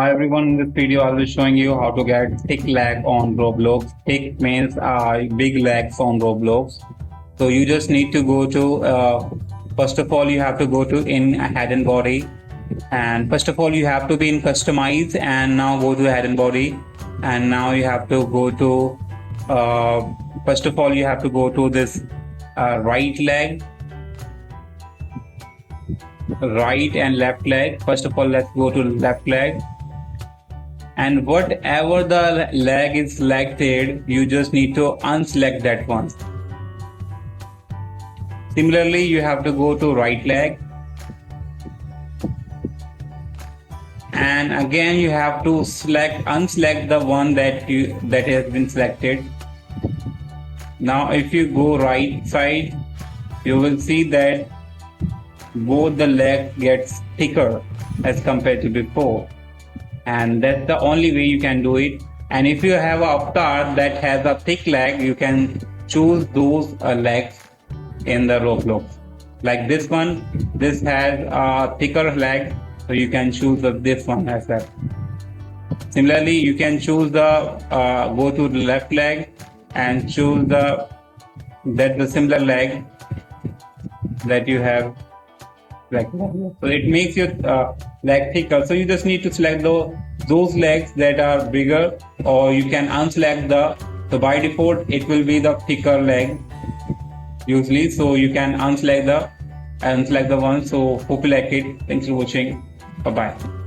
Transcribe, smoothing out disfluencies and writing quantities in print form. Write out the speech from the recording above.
Hi everyone, in this video I will be showing you how to get thick lag on Roblox. Thick means big lags on Roblox. So you just need to go to, first of all you have to go to in head and body, and first of all you have to be in customize, and now go to head and body, and now you have to go to, first of all you have to go to this right leg, right and left leg. First of all let's go to left leg, and whatever the leg is selected you just need to unselect that one. Similarly you have to go to right leg, and again you have to unselect the one that has been selected. Now if you go right side, you will see that both the leg gets thicker as compared to before, and that's the only way you can do it. And if you have a avatar that has a thick leg, you can choose those legs in the Roblox. Like this one, this has a thicker leg, so you can choose this one as well. Similarly, you can choose the go to the left leg and choose the similar leg that you have. So it makes your leg thicker. So you just need to select those legs that are bigger, or you can unselect so by default it will be the thicker leg usually. So you can unselect the one. So hope you like it. Thanks for watching. Bye bye.